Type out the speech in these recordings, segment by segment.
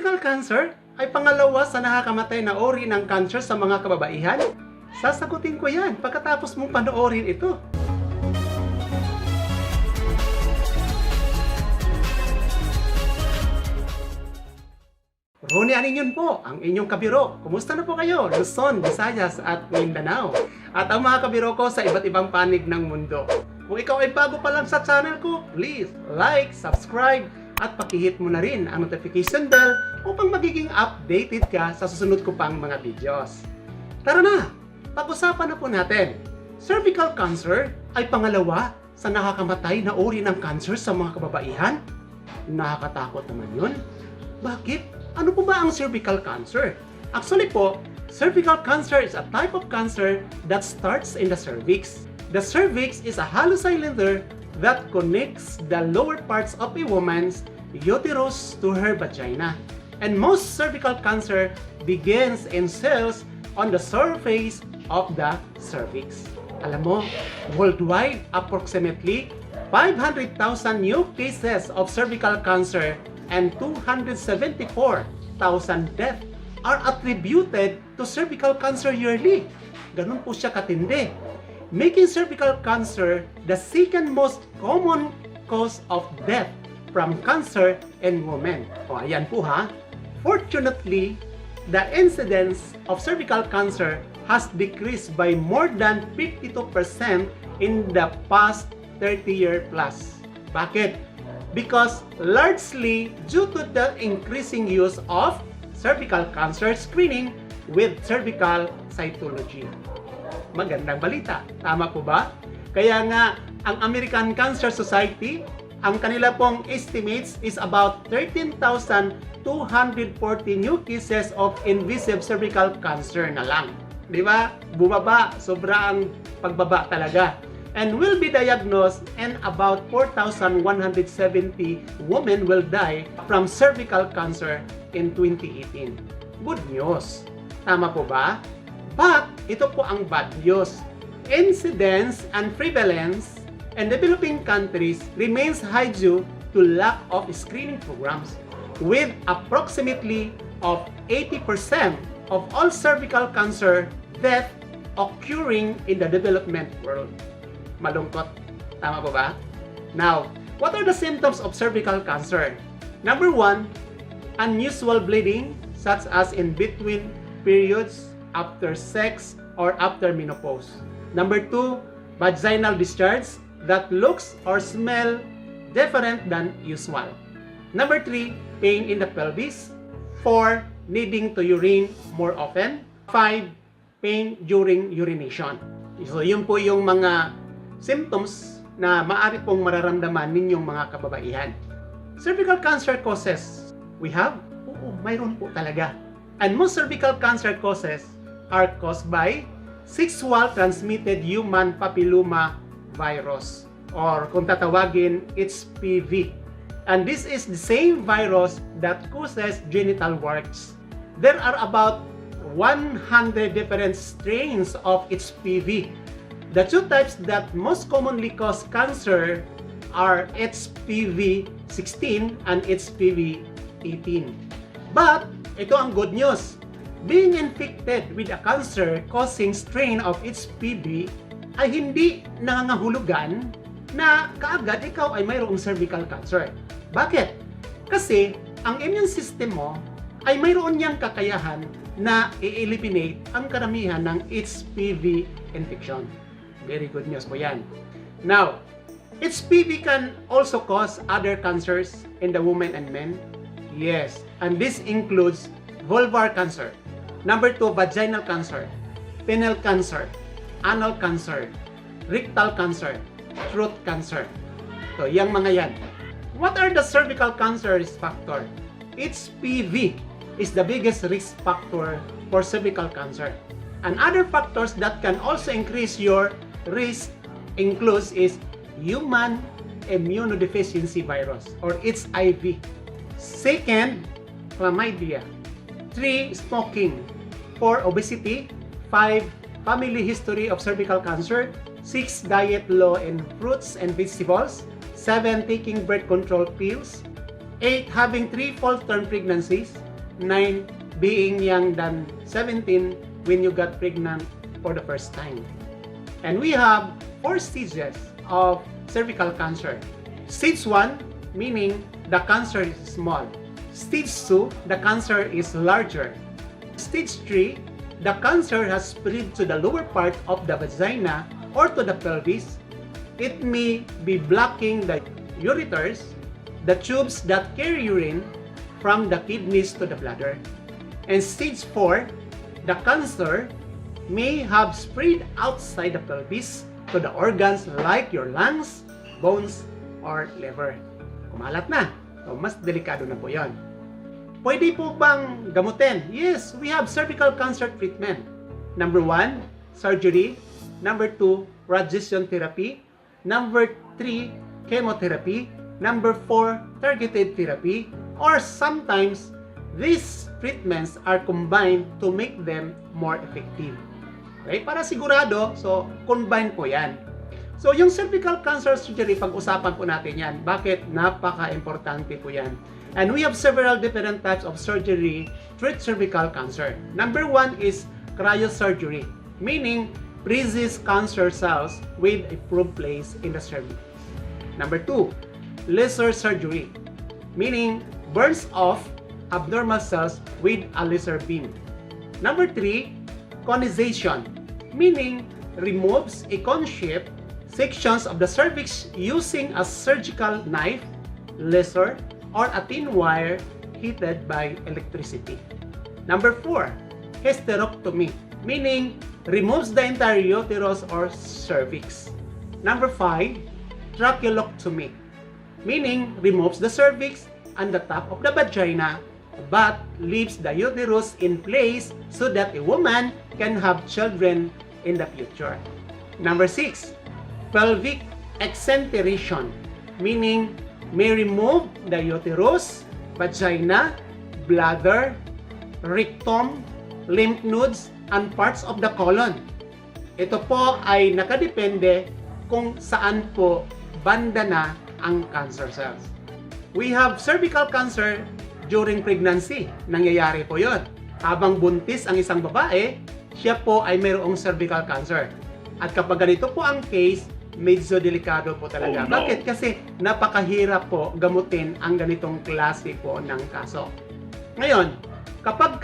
cervical cancer ay pangalawa sa nakakamatay na uri ng cancer sa mga kababaihan? Sasagutin ko yan pagkatapos mong panoorin ito. Ronnie Aninyon po, ang inyong kabiro. Kumusta na po kayo? Luzon, Visayas at Mindanao. At ang mga kabiro ko sa iba't ibang panig ng mundo. Kung ikaw ay bago pa lang sa channel ko, please like, subscribe, at pakihit mo na rin ang notification bell upang magiging updated ka sa susunod ko pang mga videos. Tara na! Pag-usapan na po natin. Cervical cancer ay pangalawa sa nakakamatay na uri ng cancer sa mga kababaihan? Nakakatakot naman yun. Bakit? Ano po ba ang cervical cancer? Actually po, cervical cancer is a type of cancer that starts in the cervix. The cervix is a hollow cylinder that connects the lower parts of a woman's uterus to her vagina. And most cervical cancer begins in cells on the surface of the cervix. Alam mo, worldwide, approximately 500,000 new cases of cervical cancer and 274,000 deaths are attributed to cervical cancer yearly. Ganun po siya katindi. Making cervical cancer the second most common cause of death from cancer in women. O ayan po ha. Fortunately, the incidence of cervical cancer has decreased by more than 52% in the past 30-year plus. Bakit? Because largely due to the increasing use of cervical cancer screening with cervical cytology. Magandang balita. Tama po ba? Kaya nga, ang American Cancer Society, ang kanila pong estimates is about 13,240 new cases of invasive cervical cancer na lang. Di ba? Bumaba. Sobra ang pagbaba talaga. And will be diagnosed and about 4,170 women will die from cervical cancer in 2018. Good news. Tama po ba? But, ito po ang bad news. Incidence and prevalence in developing countries remains high due to lack of screening programs, with approximately of 80% of all cervical cancer death occurring in the development world. Malungkot. Tama po ba? Now, what are the symptoms of cervical cancer? Number 1, unusual bleeding such as in between periods, after sex, or after menopause. Number 2, vaginal discharge that looks or smell different than usual. Number 3, pain in the pelvis. 4, needing to urine more often. 5, pain during urination. So, yun po yung mga symptoms na maaari pong mararamdaman ninyong mga kababaihan. Cervical cancer causes, we have? Oo, mayroon po talaga. And most cervical cancer causes are caused by sexual transmitted human papilloma virus, or kung tatawagin, HPV. And this is the same virus that causes genital warts. There are about 100 different strains of HPV. The two types that most commonly cause cancer are HPV 16 and HPV 18. But, ito ang good news. Being infected with a cancer-causing strain of HPV ay hindi nangangahulugan na kaagad ikaw ay mayroong cervical cancer. Bakit? Kasi ang immune system mo ay mayroon niyang kakayahan na i-eliminate ang karamihan ng HPV infection. Very good news po yan. Now, HPV can also cause other cancers in the women and men. Yes, and this includes vulvar cancer. Number 2, vaginal cancer, penile cancer, anal cancer, rectal cancer, throat cancer. So, yung mga yan. What are the cervical cancer risk factor? HPV is the biggest risk factor for cervical cancer. And other factors that can also increase your risk includes is human immunodeficiency virus, or HIV. Second, chlamydia. 3, smoking. 4, obesity. 5, family history of cervical cancer. 6, diet low in fruits and vegetables. 7, taking birth control pills. 8, having 3 full-term pregnancies. being young than 17 when you got pregnant for the first time. And we have 4 stages of cervical cancer. Stage 1, meaning the cancer is small. Stage 2, the cancer is larger. Stage 3, the cancer has spread to the lower part of the vagina or to the pelvis. It may be blocking the ureters, the tubes that carry urine from the kidneys to the bladder. And stage 4, the cancer may have spread outside the pelvis to the organs like your lungs, bones, or liver. Kumalat na. So, mas delikado na po yon. Pwede po bang gamutin? Yes, we have cervical cancer treatment. Number 1, surgery. Number 2, radiation therapy. Number 3, chemotherapy. Number 4, targeted therapy. Or sometimes, these treatments are combined to make them more effective. Okay? Para sigurado, so combine po yan. So yung cervical cancer surgery, pag-usapan po natin yan. Bakit? Napaka-importante po yan. And we have several different types of surgery to treat cervical cancer. Number 1 is cryosurgery, meaning freezes cancer cells with a probe placed in the cervix. Number 2, laser surgery, meaning burns off abnormal cells with a laser beam. Number 3, conization, meaning removes a cone-shaped sections of the cervix using a surgical knife, laser, or a thin wire heated by electricity. Number 4, hysterectomy, meaning removes the entire uterus or cervix. Number 5, tracheolectomy, meaning removes the cervix and the top of the vagina but leaves the uterus in place so that a woman can have children in the future. Number 6, pelvic exenteration, meaning may remove the uterus, vagina, bladder, rectum, lymph nodes, and parts of the colon. Ito po ay nakadepende kung saan po banda na ang cancer cells. We have cervical cancer during pregnancy. Nangyayari po yon. Habang buntis ang isang babae, siya po ay mayroong cervical cancer. At kapag ganito po ang case, medyo delikado po talaga. Bakit? Kasi napakahirap po gamutin ang ganitong klase po ng kaso. Ngayon, kapag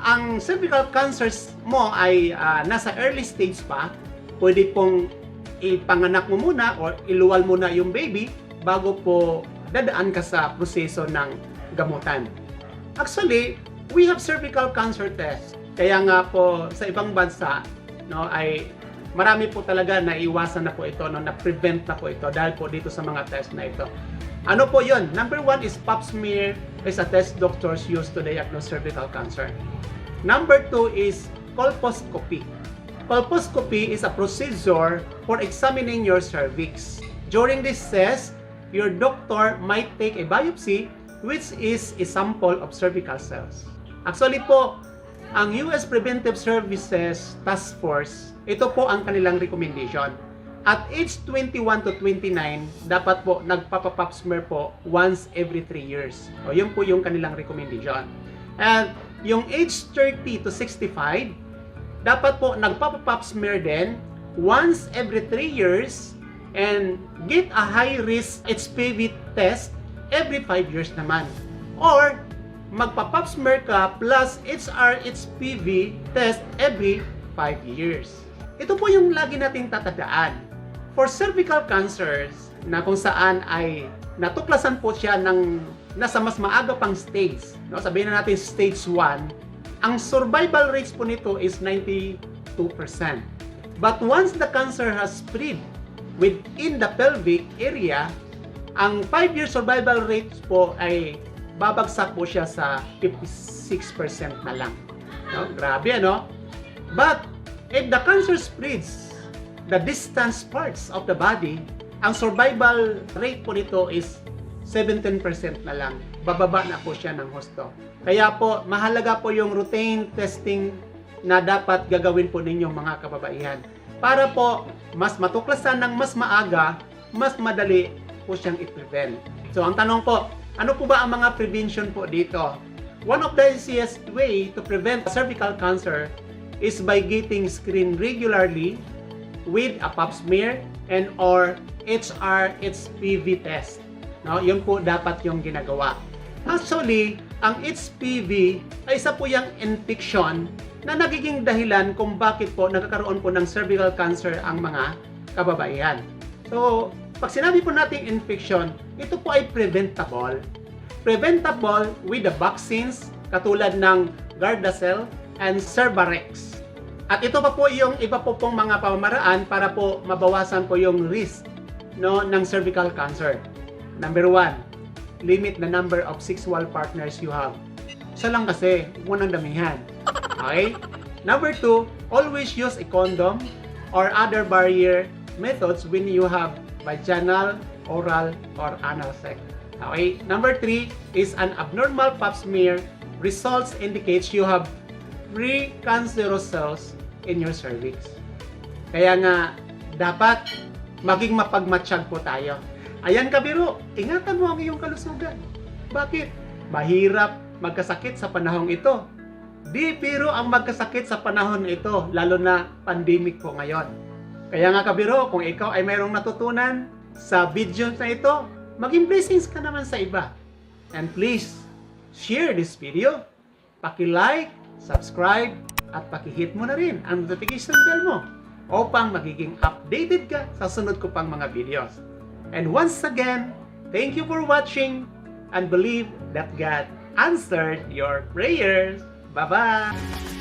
ang cervical cancers mo ay nasa early stage pa, pwede pong ipanganak mo muna or iluwal muna yung baby bago po dadaan ka sa proseso ng gamutan. Actually, we have cervical cancer test. Kaya nga po sa ibang bansa, no, ay marami po talaga na iwasan na po ito, no, na-prevent na po ito dahil po dito sa mga test na ito. Ano po yun? Number 1 is pap smear, is a test doctors use to diagnose cervical cancer. Number 2 is colposcopy. Colposcopy is a procedure for examining your cervix. During this test, your doctor might take a biopsy, which is a sample of cervical cells. Actually po, ang US Preventive Services Task Force, ito po ang kanilang recommendation. At age 21 to 29, dapat po nagpapapap smear po once every 3 years. O yun po yung kanilang recommendation. And yung age 30 to 65, dapat po nagpapapap smear din once every 3 years and get a high-risk HPV test every 5 years naman. Or magpa-pap smear ka plus HPV test every 5 years. Ito po yung lagi nating tatandaan. For cervical cancers na kung saan ay natuklasan po siya ng nasa mas maaga pang stage, no? Sabihin na natin stage 1, ang survival rates po nito is 92%. But once the cancer has spread within the pelvic area, ang 5-year survival rate po ay babagsak po siya sa 56% na lang. No? Grabe, ano? But if the cancer spreads the distant parts of the body, ang survival rate po nito is 17% na lang. Bababa na po siya ng husto. Kaya po, mahalaga po yung routine testing na dapat gagawin po ninyong mga kababaihan. Para po, mas matuklasan ng mas maaga, mas madali po siyang i-prevent. So, ang tanong po, ano po ba ang mga prevention po dito? One of the easiest way to prevent cervical cancer is by getting screened regularly with a pap smear and or HPV test. No, yun po dapat yung ginagawa. Actually, ang HPV ay isa po yung infection na nagiging dahilan kung bakit po nagkakaroon po ng cervical cancer ang mga kababaihan. So, pag sinabi po nating infection, ito po ay preventable. Preventable with the vaccines katulad ng Gardasil and Cervarix. At ito pa po yung iba po pong mga pamamaraan para po mabawasan po yung risk ng cervical cancer. Number 1, limit the number of sexual partners you have. Isa lang kasi, huwag mo nang damihan. Okay? Number 2, always use a condom or other barrier methods when you have vaginal, oral, or anal sex. Okay? Number 3 is an abnormal pap smear results indicates you have precancerous cells in your cervix. Kaya nga, dapat maging mapagmatsyag po tayo. Ayan kabiro, ingatan mo ang iyong kalusugan. Bakit? Mahirap magkasakit sa panahong ito. Di biro ang magkasakit sa panahon ito, lalo na pandemic po ngayon. Kaya nga kabiro, kung ikaw ay mayroong natutunan sa video na ito, maging blessings ka naman sa iba. And please, share this video, paki-like, subscribe, at paki-hit mo na rin ang notification bell mo upang magiging updated ka sa sunod ko pang mga videos. And once again, thank you for watching and believe that God answered your prayers. Bye-bye!